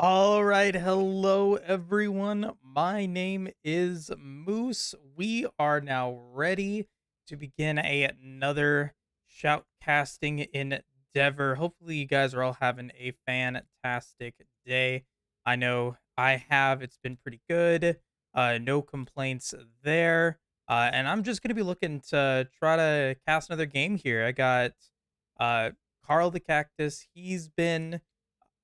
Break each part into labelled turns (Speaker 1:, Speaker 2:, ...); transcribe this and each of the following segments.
Speaker 1: All right, hello everyone. My name is Moose. We are now ready to begin another shoutcasting endeavor. Hopefully, you guys are all having a fantastic day. I know I have. It's been pretty good. No complaints there. And I'm just gonna be looking to try to cast another game here. I got uh Carl the Cactus. He's been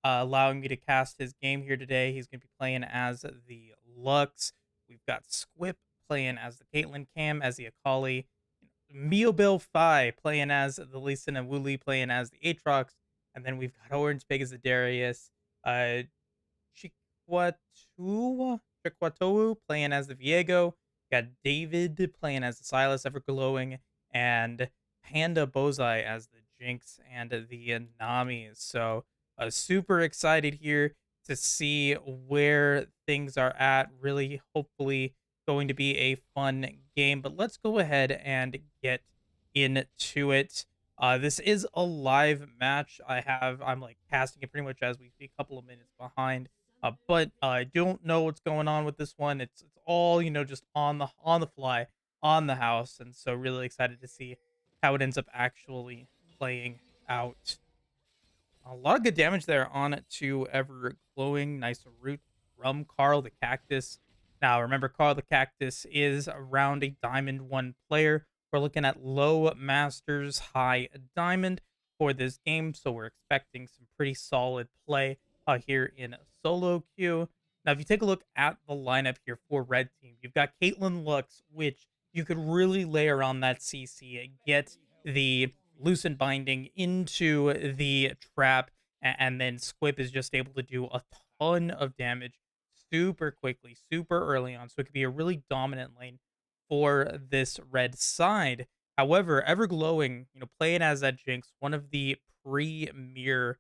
Speaker 1: allowing me to cast his game here today. He's going to be playing as the Lux. We've got Squip playing as the Caitlyn Cam, as the Akali. Miobil Phi playing as the Lee Sin, and Wooly playing as the Aatrox. And then we've got Orange Pig as the Darius. Uh, Chikwatowu playing as the Viego. Got David playing as the Sylas, ever glowing, and Panda Bozai as the Jinx and the Nami. So, super excited here to see where things are at. Really, hopefully, going to be a fun game. But let's go ahead and get into it. This is a live match. I'm like casting it pretty much as we speak, a couple of minutes behind. But I don't know what's going on with this one. It's all just on the fly on the house, and so really excited to see how it ends up actually playing out. A lot of good damage there on to Ever Glowing. Nice root from Carl the Cactus. Now, remember, Carl the Cactus is around a Diamond 1 player. We're looking at low Masters, high Diamond for this game, so we're expecting some pretty solid play here in solo queue. Now, if you take a look at the lineup here for Red Team, you've got Caitlyn Lux, which you could really layer on that CC and get the loosen binding into the trap, and then Squip is just able to do a ton of damage super quickly, super early on. So it could be a really dominant lane for this red side. However, Everglowing, playing as that Jinx, one of the premier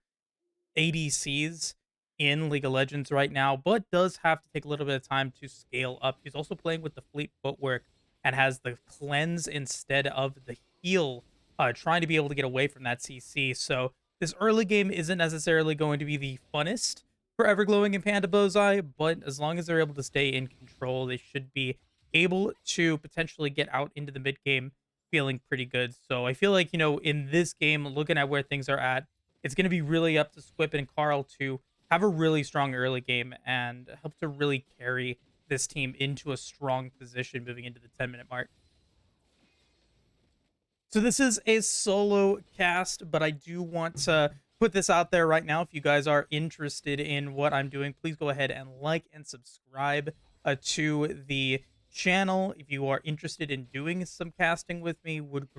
Speaker 1: ADCs in League of Legends right now, but does have to take a little bit of time to scale up. He's also playing with the fleet footwork and has the cleanse instead of the heal, trying to be able to get away from that CC. So this early game isn't necessarily going to be the funnest for Everglowing and Panda Bozai, but as long as they're able to stay in control, they should be able to potentially get out into the mid game feeling pretty good. So I feel like, in this game, looking at where things are at, it's going to be really up to Squip and Carl to have a really strong early game and help to really carry this team into a strong position moving into the 10-minute mark. So this is a solo cast, but I do want to put this out there right now. If you guys are interested in what I'm doing, please go ahead and like and subscribe to the channel. If you are interested in doing some casting with me, would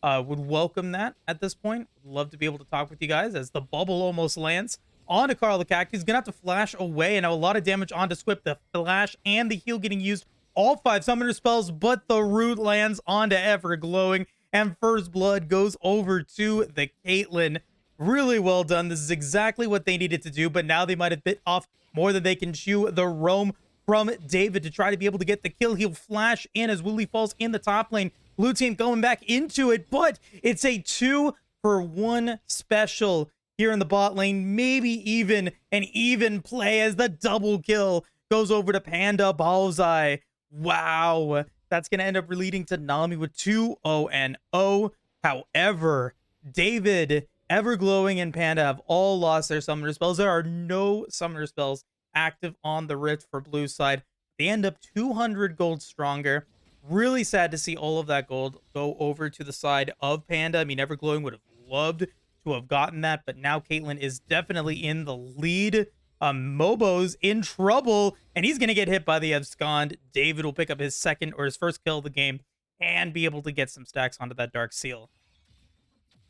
Speaker 1: welcome that at this point. Would love to be able to talk with you guys as the bubble almost lands onto Carl the Cactus. He's gonna have to flash away, and a lot of damage onto Squip. The flash and the heal getting used, all 5 summoner spells, but the root lands onto Ever Glowing, and first blood goes over to the Caitlyn. Really well done. This is exactly what they needed to do, but now they might have bit off more than they can chew. The roam from David to try to be able to get the kill. He'll flash in as Wooly falls in the top lane. Blue team going back into it, but it's a 2-for-1 special here in the bot lane. Maybe even an even play as the double kill goes over to Panda Balzai. Wow. That's going to end up leading to Nami with 2-0-0. However, David, Everglowing, and Panda have all lost their summoner spells. There are no summoner spells active on the Rift for blue side. They end up 200 gold stronger. Really sad to see all of that gold go over to the side of Panda. I mean, Everglowing would have loved to have gotten that, but now Caitlyn is definitely in the lead. Mobo's in trouble, and he's going to get hit by the Abscond. David will pick up his second or his first kill of the game and be able to get some stacks onto that Dark Seal.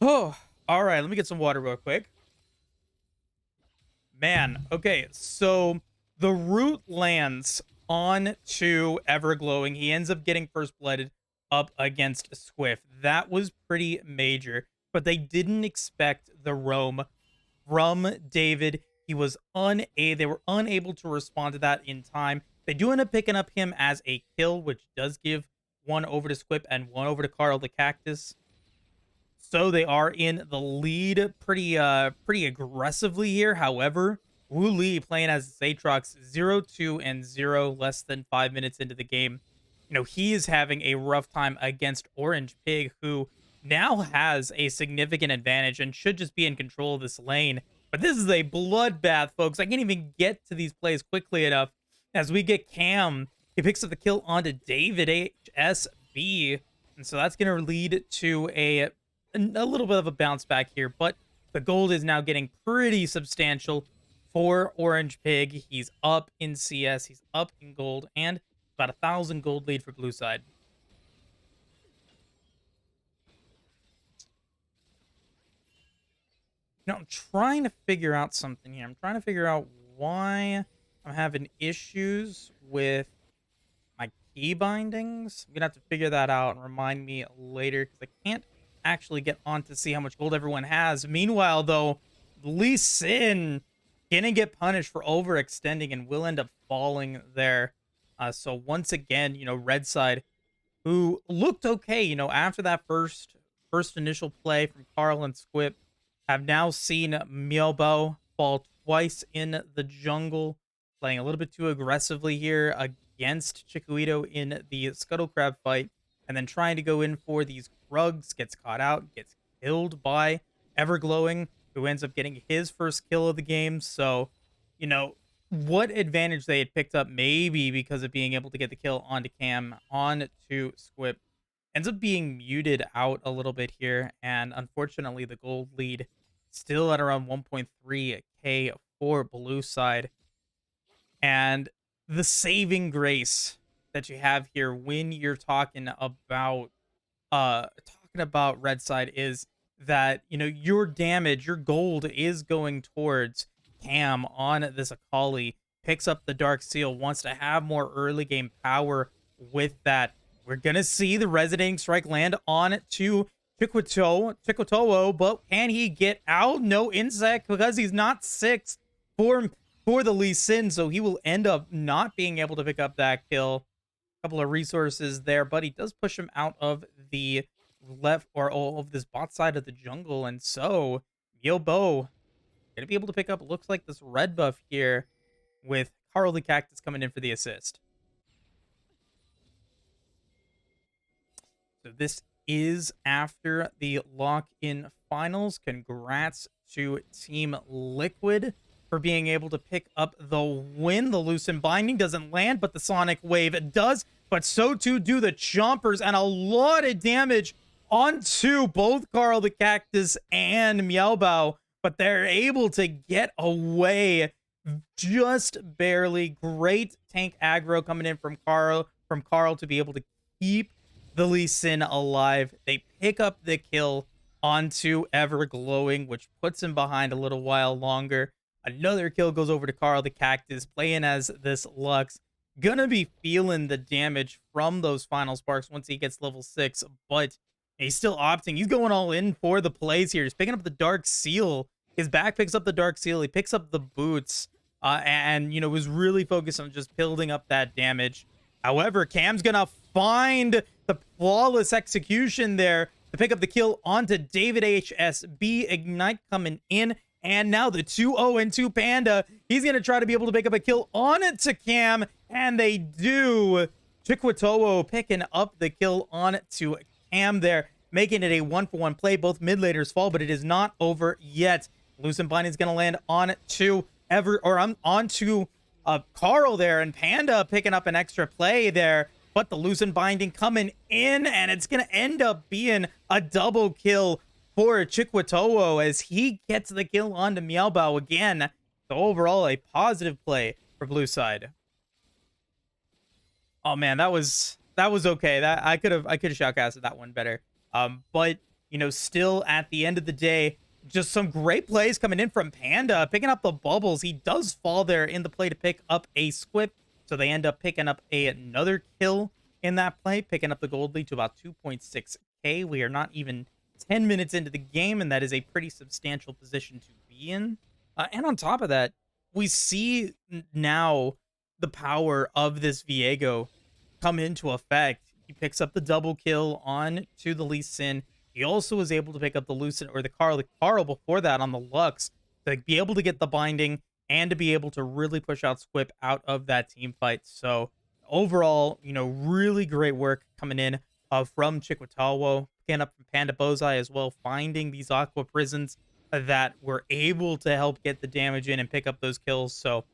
Speaker 1: Oh, all right. Let me get some water real quick. Man, okay, so the root lands on to Everglowing. He ends up getting first blooded up against Swift. That was pretty major, but they didn't expect the roam from David. They were unable to respond to that in time. They do end up picking up him as a kill, which does give one over to Squip and one over to Carl the Cactus. So they are in the lead pretty aggressively here. However, Wu Li playing as Aatrox 0-2 and 0 less than 5 minutes into the game. He is having a rough time against Orange Pig, who now has a significant advantage and should just be in control of this lane. But this is a bloodbath, folks. I can't even get to these plays quickly enough. As we get Cam, he picks up the kill onto David HSB. And so that's going to lead to a little bit of a bounce back here. But the gold is now getting pretty substantial for Orange Pig. He's up in CS, he's up in gold, and about 1,000 gold lead for blue side. I'm trying to figure out something here. I'm trying to figure out why I'm having issues with my key bindings. I'm gonna have to figure that out and remind me later, because I can't actually get on to see how much gold everyone has. Meanwhile, though, Lee Sin gonna get punished for overextending and will end up falling there. So once again, red side, who looked okay, after that first initial play from Carl and Squip, have now seen Miaobao fall twice in the jungle, playing a little bit too aggressively here against Chiquito in the Scuttle Crab fight, and then trying to go in for these rugs, gets caught out, gets killed by Everglowing, who ends up getting his first kill of the game. So, what advantage they had picked up, maybe because of being able to get the kill onto Cam, onto Squip, ends up being muted out a little bit here. And unfortunately, the gold lead still at around 1.3k for blue side. And the saving grace that you have here when you're talking about red side is that your damage, your gold is going towards Cam on this Akali, picks up the Dark Seal, wants to have more early game power with that. We're gonna see the Resonating Strike land on to Chiquito, but can he get out? No insect, because he's not 6 for the Lee Sin, so he will end up not being able to pick up that kill. A couple of resources there, but he does push him out of the left or of this bot side of the jungle, and so Miaobao gonna be able to pick up, looks like, this red buff here, with Carl the Cactus coming in for the assist. So this is after the lock-in finals. Congrats to Team Liquid for being able to pick up the win. The Loosen Binding doesn't land, but the Sonic Wave does, but so too do the Chompers, and a lot of damage onto both Carl the Cactus and Miaobao, but they're able to get away just barely. Great tank aggro coming in from Carl to be able to keep the Lee Sin alive. They pick up the kill onto Everglowing, which puts him behind a little while longer. Another kill goes over to Carl the Cactus, playing as this Lux. Gonna be feeling the damage from those final sparks once he gets level 6, but he's still opting. He's going all in for the plays here. He's picking up the Dark Seal. His back picks up the Dark Seal. He picks up the boots, and, was really focused on just building up that damage. However, Cam's gonna find the flawless execution there to pick up the kill onto David HSB. Ignite coming in, and now the 2-0-2 Panda. He's going to try to be able to pick up a kill on it to Cam, and they do. Chiquito picking up the kill on to Cam there, making it a 1-for-1 play. Both mid laners fall, but it is not over yet. Loosen Binding is going to land on to onto Carl there, and Panda picking up an extra play there. But the Loosen Binding coming in, and it's going to end up being a double kill for Chiquito as he gets the kill onto Miaobao again. So overall, a positive play for blue side. Oh man, that was okay. That I could have shoutcasted that one better. But still at the end of the day, just some great plays coming in from Panda, picking up the bubbles. He does fall there in the play to pick up a Squip. So they end up picking up another kill in that play, picking up the gold lead to about 2.6k. We are not even 10 minutes into the game, and that is a pretty substantial position to be in. And on top of that, we see now the power of this Viego come into effect. He picks up the double kill on to the Lee Sin. He also was able to pick up the Carl before that on the Lux to be able to get the binding, and to be able to really push out Squip out of that team fight. So overall, really great work coming in from Chiquitao, picking up from Panda Bozai as well, finding these Aqua Prisons that were able to help get the damage in and pick up those kills. So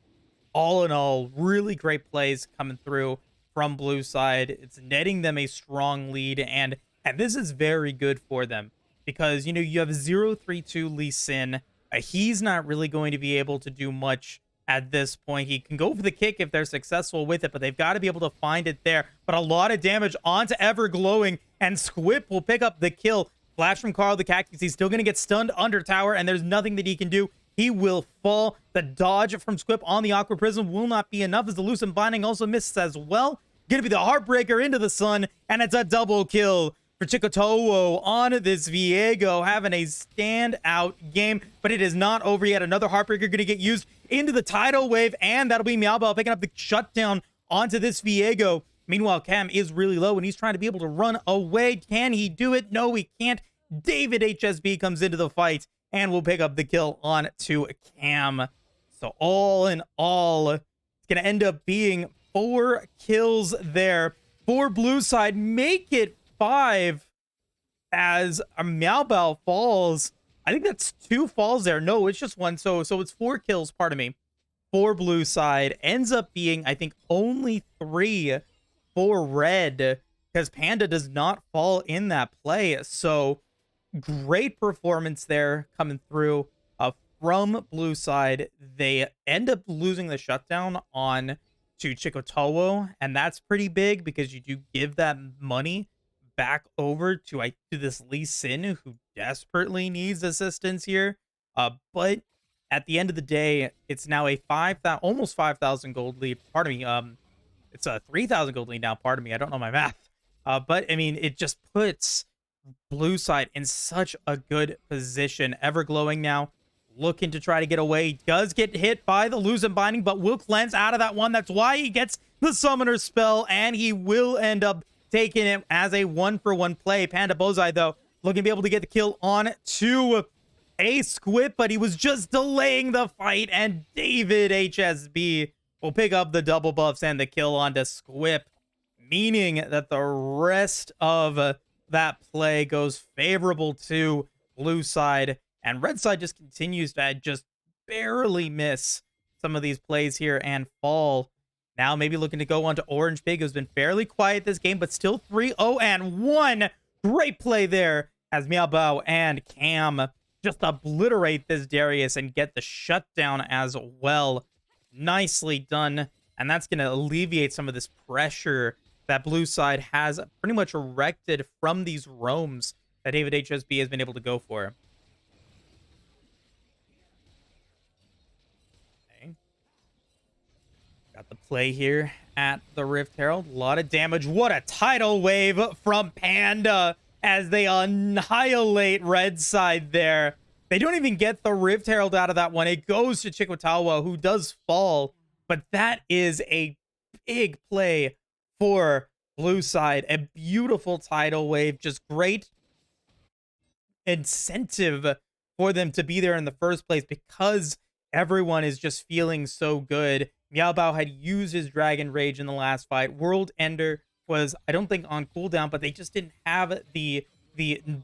Speaker 1: all in all, really great plays coming through from blue side. It's netting them a strong lead, and this is very good for them because you have 0-3-2 Lee Sin. He's not really going to be able to do much at this point. He can go for the kick if they're successful with it, but they've got to be able to find it there. But a lot of damage onto Everglowing, and Squip will pick up the kill. Flash from Carl the Cactus. He's still going to get stunned under tower, and there's nothing that he can do. He will fall. The dodge from Squip on the Aqua Prism will not be enough, as the Lucent Binding also misses as well. Gonna be the Heartbreaker into the sun, and it's a double kill for Chiquitao on this Viego, having a standout game, but it is not over yet. Another Heartbreaker gonna get used into the tidal wave, and that'll be Meowbao picking up the shutdown onto this Viego. Meanwhile, Cam is really low, and he's trying to be able to run away. Can he do it? No, he can't. David HSB comes into the fight and will pick up the kill on to Cam. So all in all, it's going to end up being 4 kills there for blue side. Make it 5 as a Meowbao falls. I think that's 2 falls there. No, it's just 1. So it's 4 kills, pardon me, for blue side. Ends up being, I think, only 3 for red, because Panda does not fall in that play. So great performance there coming through from blue side. They end up losing the shutdown on to Chiquitao, and that's pretty big because you do give that money back over to this Lee Sin, who desperately needs assistance here. But at the end of the day, it's now a almost 5,000 gold lead. Pardon me. It's a 3,000 gold lead now. Pardon me. I don't know my math. But I mean, it just puts blue side in such a good position. Everglowing now looking to try to get away. He does get hit by the Lucent Binding, but will cleanse out of that one. That's why he gets the Summoner spell, and he will end up taking it as a 1-for-1 play. Panda Bozai, though, looking to be able to get the kill on to a Squip, but he was just delaying the fight, and David HSB will pick up the double buffs and the kill onto Squip, meaning that the rest of that play goes favorable to blue side, and red side just continues to just barely miss some of these plays here and fall. Now maybe looking to go on to Orange Pig, who's been fairly quiet this game, but still 3-0-1. Great play there as Meowbao and Cam just obliterate this Darius and get the shutdown as well. Nicely done. And that's going to alleviate some of this pressure that blue side has pretty much erected from these roams that David HSB has been able to go for. Okay. Got the play here at the Rift Herald. A lot of damage. What a tidal wave from Panda as they annihilate red side there. They don't even get the Rift Herald out of that one. It goes to Chiquitao, who does fall. But that is a big play for blue side. A beautiful tidal wave. Just great incentive for them to be there in the first place because everyone is just feeling so good. Meowbao had used his Dragon Rage in the last fight. World Ender was, I don't think, on cooldown, but they just didn't have the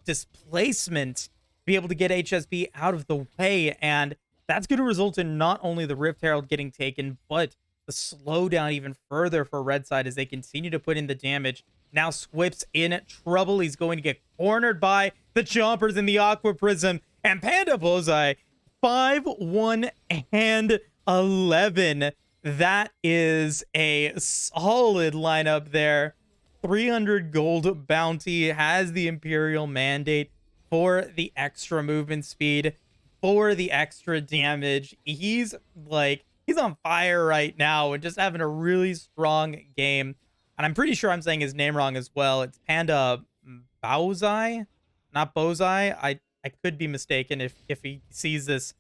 Speaker 1: displacement be able to get HSB out of the way, and that's going to result in not only the Rift Herald getting taken, but the slowdown even further for red side as they continue to put in the damage. Now Squip's in trouble. He's going to get cornered by the Chompers in the Aqua Prism, and Panda Bozai 5-1 and 11. That is a solid lineup there. 300 gold bounty, has the Imperial Mandate for the extra movement speed, for the extra damage. He's on fire right now and just having a really strong game. And I'm pretty sure I'm saying his name wrong as well. It's Panda Bozai, not Bozai. I could be mistaken if he sees this.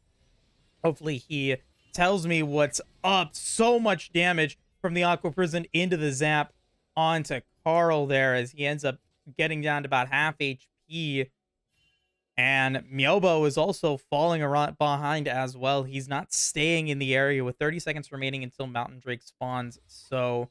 Speaker 1: Hopefully he tells me what's up. So much damage from the Aqua Prison into the zap onto Carl there as he ends up getting down to about half HP. And Myobo is also falling around behind as well. He's not staying in the area with 30 seconds remaining until Mountain Drake spawns. So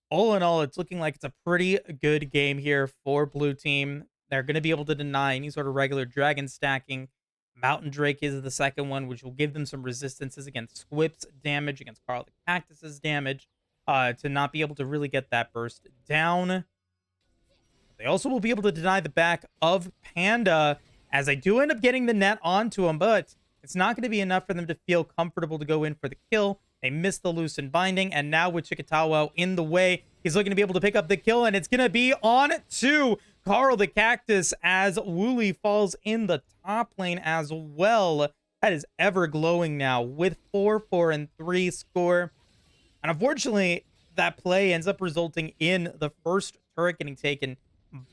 Speaker 1: all in all, it's looking like it's a pretty good game here for blue team. They're going to be able to deny any sort of regular dragon stacking. Mountain Drake is the second one, which will give them some resistances against Squip's damage, against Carl the Cactus's damage, to not be able to really get that burst down. They also will be able to deny the back of Panda, as they do end up getting the net onto him, but it's not going to be enough for them to feel comfortable to go in for the kill. They missed the loosened binding, and now with Chikatawa in the way, he's looking to be able to pick up the kill, and it's going to be on to Carl the Cactus as Wooly falls in the top lane as well. That is ever glowing now with 4-4-3 score. And unfortunately, that play ends up resulting in the first turret getting taken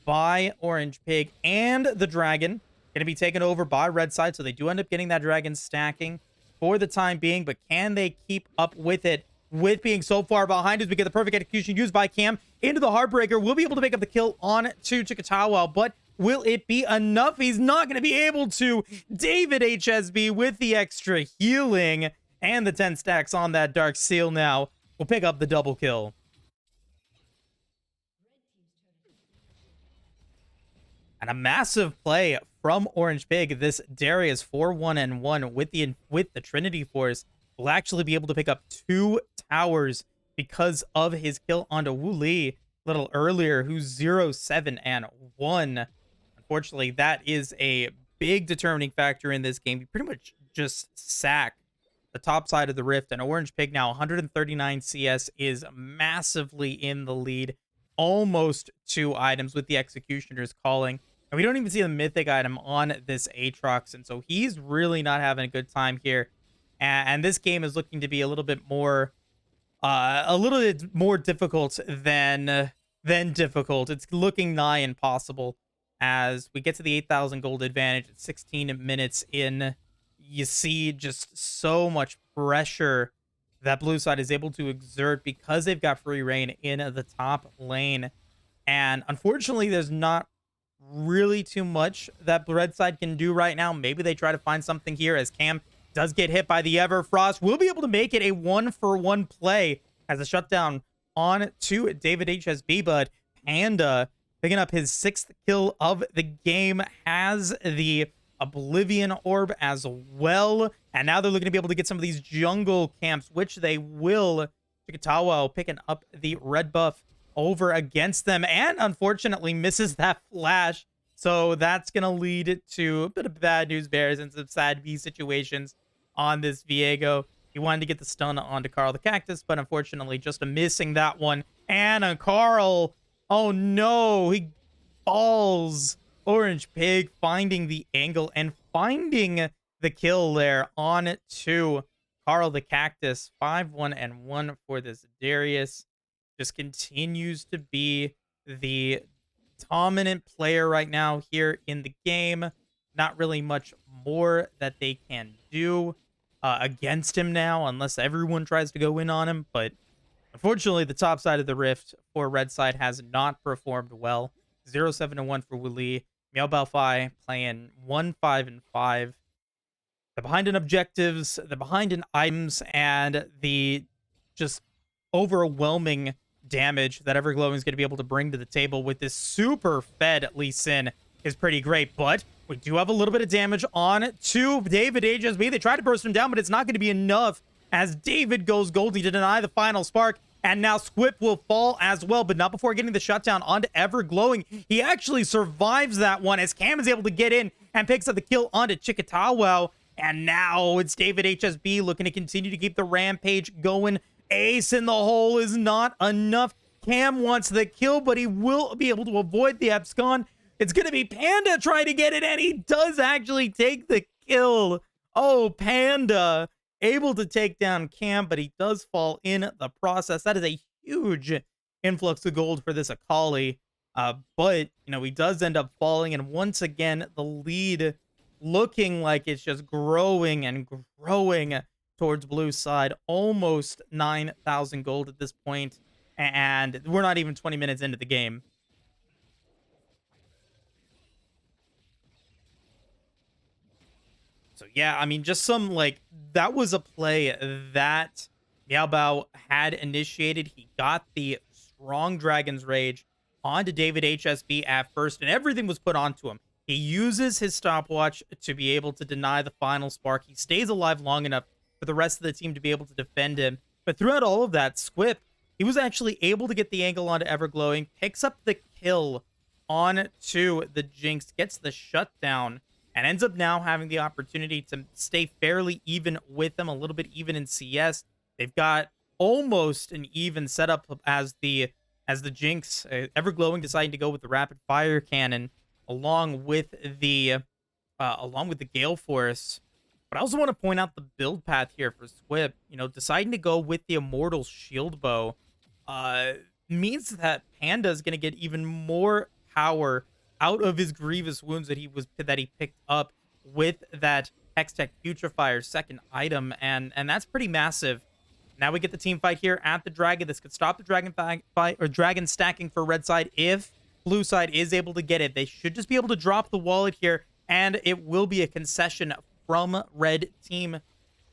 Speaker 1: by Orange Pig, and the dragon going to be taken over by Red Side. So they do end up getting that dragon stacking for the time being, but can they keep up with it with being so far behind as we get the perfect execution used by Cam into the Heartbreaker? We'll be able to pick up the kill on to Chikatawa, but will it be enough? He's not going to be able to. David HSB with the extra healing and the 10 stacks on that Dark Seal now will pick up the double kill. And a massive play from Orange Pig. This Darius 4-1-1 with the Trinity Force will actually be able to pick up 2 towers because of his kill onto Wu Li a little earlier, who's 0-7-1. Unfortunately, that is a big determining factor in this game. You pretty much just sack the top side of the Rift, and Orange Pig now 139 CS is massively in the lead. Almost 2 items with the Executioners calling. And we don't even see the mythic item on this Aatrox, and so he's really not having a good time here. And this game is looking to be a little bit more difficult than difficult. It's looking nigh impossible as we get to the 8,000 gold advantage at 16 minutes in. You see just so much pressure that blue side is able to exert because they've got free reign in the top lane. And unfortunately, there's not really too much that red side can do right now. Maybe they try to find something here as Cam does get hit by the Everfrost. We'll be able to make it a 1-for-1 play as a shutdown on to David HSB, but Panda picking up his 6th kill of the game, has the Oblivion Orb as well. And now they're looking to be able to get some of these jungle camps, which they will. Chikatawa picking up the red buff over against them, and unfortunately misses that flash. So that's going to lead to a bit of bad news bears and some sad V situations on this Viego. He wanted to get the stun onto Carl the Cactus, but unfortunately just missing that one. And Carl, oh no, he falls. Orange Pig finding the angle and finding the kill there on to Carl the Cactus. 5-1-1 for this Darius. Just continues to be the dominant player right now here in the game. Not really much more that they can do against him now, unless everyone tries to go in on him. But unfortunately, the top side of the Rift for red side has not performed well. 0-7-1 for Wuli. Miao Baofai playing 1-5-5. They're behind in objectives, they're behind in items, and the just overwhelming damage that Everglowing is going to be able to bring to the table with this super fed Lee Sin is pretty great. But we do have a little bit of damage on to David HSB. They try to burst him down, but it's not going to be enough as David goes Goldie to deny the final spark. And now Squip will fall as well, but not before getting the shutdown onto Everglowing. He actually survives that one as Cam is able to get in and picks up the kill onto Chikatawa. And now it's David HSB looking to continue to keep the rampage going. Ace in the hole is not enough. Cam wants the kill, but he will be able to avoid the abscon. It's going to be Panda trying to get it, and he does actually take the kill. Oh, Panda able to take down Cam, but he does fall in the process. That is a huge influx of gold for this Akali. But, you know, he does end up falling, and once again, the lead looking like it's just growing and growing towards blue side. Almost 9,000 gold at this point, and we're not even 20 minutes into the game. So yeah, I mean, just some like that was a play that Miao Bao had initiated. He got the strong Dragon's Rage onto David HSB at first, and everything was put onto him. He uses his stopwatch to be able to deny the final spark. He stays alive long enough for the rest of the team to be able to defend him. But throughout all of that, Squip, he was actually able to get the angle onto Everglowing, picks up the kill onto the Jinx, gets the shutdown, and ends up now having the opportunity to stay fairly even with them, a little bit even in CS. They've got almost an even setup as the Jinx, Everglowing deciding to go with the rapid fire cannon along with the Gale Force. But I also want to point out the build path here for Squib. You know, deciding to go with the Immortal Shield Bow means that Panda is going to get even more power out of his grievous wounds that he picked up with that Hextech Putrefier second item, and that's pretty massive. Now we get the team fight here at the Dragon. This could stop the Dragon fight or Dragon stacking for red side if blue side is able to get it. They should just be able to drop the wallet here, and it will be a concession from red team.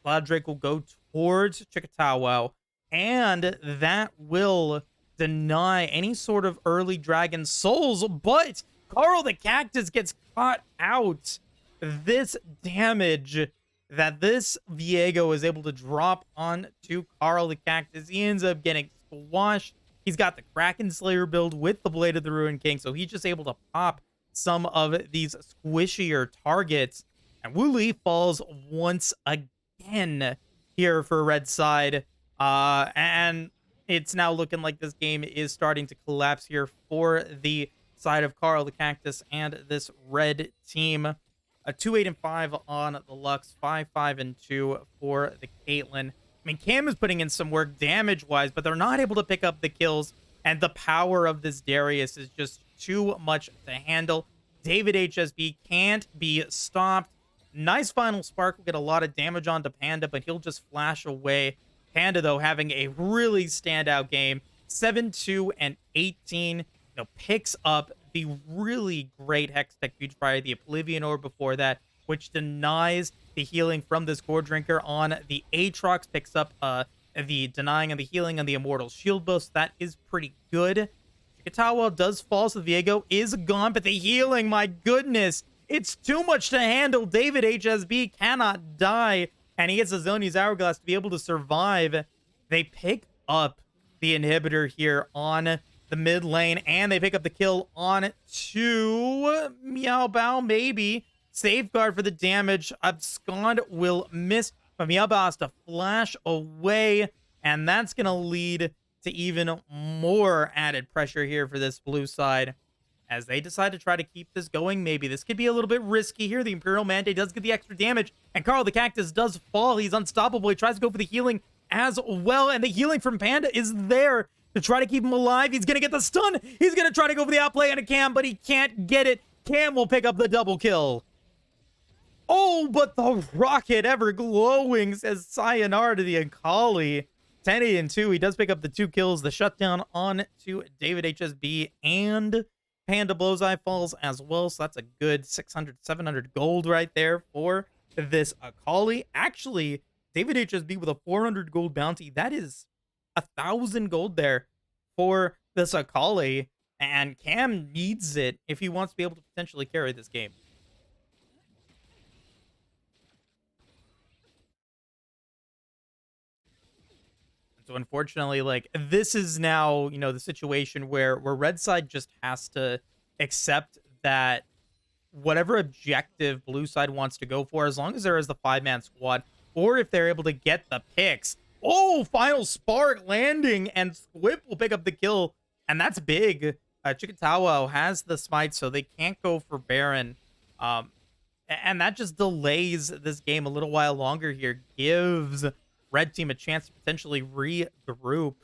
Speaker 1: Cloud Drake will go towards Chikatawa, and that will deny any sort of early Dragon souls, but Carl the Cactus gets caught out. This damage that this Viego is able to drop onto Carl the Cactus, he ends up getting squashed. He's got the Kraken Slayer build with the Blade of the Ruined King, so he's just able to pop some of these squishier targets. And Wu Li falls once again here for red side. And it's now looking like this game is starting to collapse here for the side of Carl the Cactus and this red team. A 2-8-5 on the Lux, 5-5-2 for the Caitlyn. I mean, Cam is putting in some work damage-wise, but they're not able to pick up the kills, and the power of this Darius is just too much to handle. David HSB can't be stopped. Nice final spark will get a lot of damage onto Panda, but he'll just flash away. Panda, though, having a really standout game. 7-2 and 18. Picks up the really great Hextech Putrefier, the Oblivion Orb before that, which denies the healing from this Gore Drinker on the Aatrox, picks up the denying of the healing on the Immortal Shield Bow, so that is pretty good. Chikatawa does fall, so the Viego is gone, but the healing, my goodness, it's too much to handle. David HSB cannot die, and he gets a Zoni's Hourglass to be able to survive. They pick up the inhibitor here on the mid lane, and they pick up the kill on to Miao Bao, maybe. Safeguard for the damage. Abscond will miss, but Miao Bao has to flash away, and that's going to lead to even more added pressure here for this blue side as they decide to try to keep this going. Maybe this could be a little bit risky here. The Imperial Mandate does get the extra damage, and Carl the Cactus does fall. He's unstoppable. He tries to go for the healing as well, and the healing from Panda is there to try to keep him alive. He's going to get the stun. He's going to try to go for the outplay on a Cam, but he can't get it. Cam will pick up the double kill. Oh, but the rocket ever glowing says sayonara to the Akali. 10-8-2. He does pick up the 2 kills. The shutdown on to David HSB, and Panda Blowseye falls as well. So that's a good 600, 700 gold right there for this Akali. Actually, David HSB with a 400 gold bounty. That is 1,000 gold there for this Akali, and Cam needs it if he wants to be able to potentially carry this game. So unfortunately, like, this is now, the situation where red side just has to accept that whatever objective blue side wants to go for, as long as there is the 5-man squad, or if they're able to get the picks. Oh, final spark landing, and Squip will pick up the kill, and that's big. Chikatawa has the smite, so they can't go for Baron. And that just delays this game a little while longer here. Gives red team a chance to potentially regroup.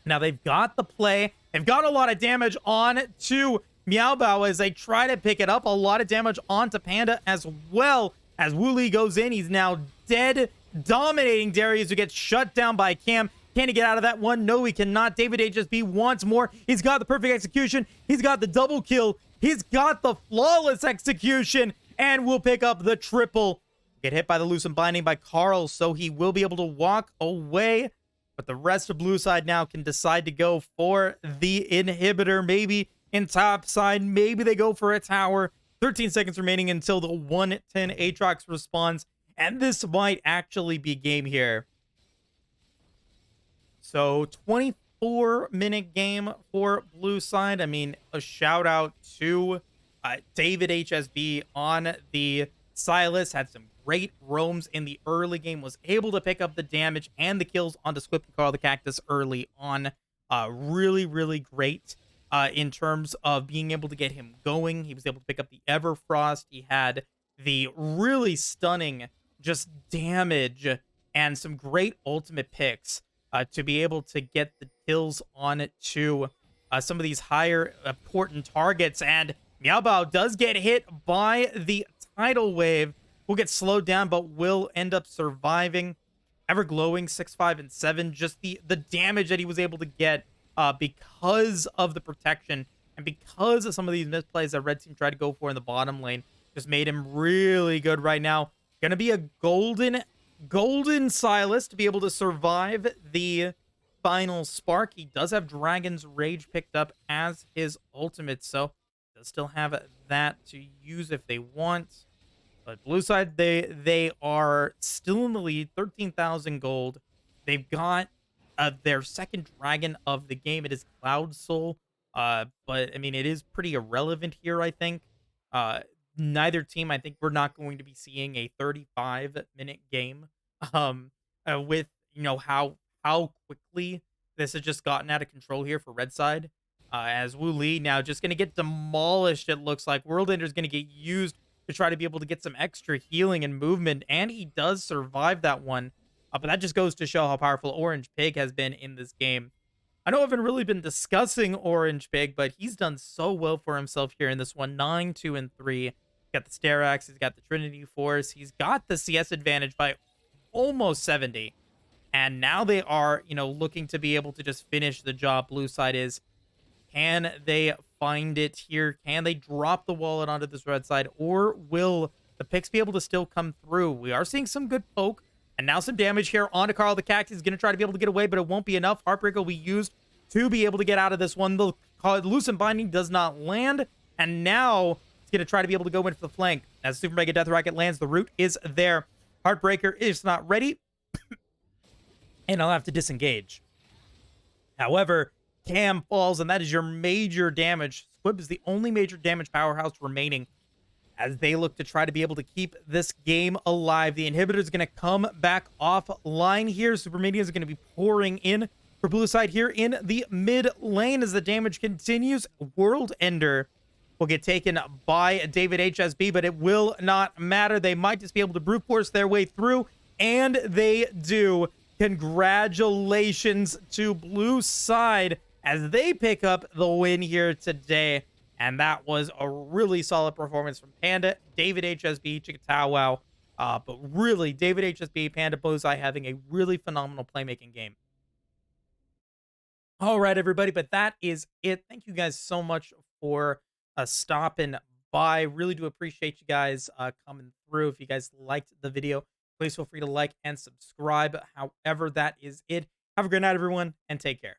Speaker 1: Now they've got the play. They've got a lot of damage on to Miao Bao as they try to pick it up. A lot of damage onto Panda as well. As Wu Li goes in, he's now dead. Dominating Darius, who gets shut down by Cam. Can he get out of that one? No, he cannot. David HSB wants more. He's got the perfect execution. He's got the double kill. He's got the flawless execution. And we'll pick up the triple. Get hit by the loosen binding by Carl, so he will be able to walk away. But the rest of blue side now can decide to go for the inhibitor. Maybe in top side, maybe they go for a tower. 13 seconds remaining until the 110 Aatrox responds. And this might actually be game here. So 24-minute game for blue side. I mean, a shout out to David HSB on the Sylas. Had some great roams in the early game. Was able to pick up the damage and the kills onto Squip and Carl the Cactus early on. Really, really great in terms of being able to get him going. He was able to pick up the Everfrost. He had the really stunning just damage and some great ultimate picks to be able to get the kills on it to some of these higher important targets. And Meow Bao does get hit by the tidal wave. Will get slowed down, but will end up surviving. Ever glowing 6, 5, and 7. Just the damage that he was able to get because of the protection and because of some of these misplays that red team tried to go for in the bottom lane just made him really good right now. Gonna be a golden Sylas to be able to survive the final spark. He does have Dragon's Rage picked up as his ultimate, so does still have that to use if they want. But blue side, they are still in the lead, 13,000 gold. They've got their second dragon of the game. It is Cloud Soul, but I mean, it is pretty irrelevant here, I think. Neither team, I think we're not going to be seeing a 35-minute game with, you know, how quickly this has just gotten out of control here for red side. As Wu Li now just going to get demolished, it looks like. World Ender is going to get used to try to be able to get some extra healing and movement, and he does survive that one. But that just goes to show how powerful Orange Pig has been in this game. I know I haven't really been discussing Orange Pig, but he's done so well for himself here in this one. 9, 2, and 3. He's got the Sterax, he's got the Trinity Force, he's got the CS advantage by almost 70. And now they are, you know, looking to be able to just finish the job. Blue side is, can they find it here? Can they drop the wallet onto this red side? Or will the picks be able to still come through? We are seeing some good poke. And now some damage here onto Carl the Cactus. He's going to try to be able to get away, but it won't be enough. Heartbreaker will be used to be able to get out of this one. The Loosen Binding does not land. And now it's going to try to be able to go in for the flank. As Super Mega Death Rocket lands, the root is there. Heartbreaker is not ready. And I'll have to disengage. However, Cam falls, and that is your major damage. Squib is the only major damage powerhouse remaining as they look to try to be able to keep this game alive. The inhibitor is going to come back offline here. Super Minions are going to be pouring in for blue side here in the mid lane as the damage continues. World Ender will get taken by David HSB, but it will not matter. They might just be able to brute force their way through, and they do. Congratulations to blue side as they pick up the win here today. And that was a really solid performance from Panda, David HSB, Chikatao Wow. But really, David HSB, Panda, Bozai having a really phenomenal playmaking game. All right, everybody, but that is it. Thank you guys so much for stopping by. Really do appreciate you guys coming through. If you guys liked the video, please feel free to like and subscribe. However, that is it. Have a great night, everyone, and take care.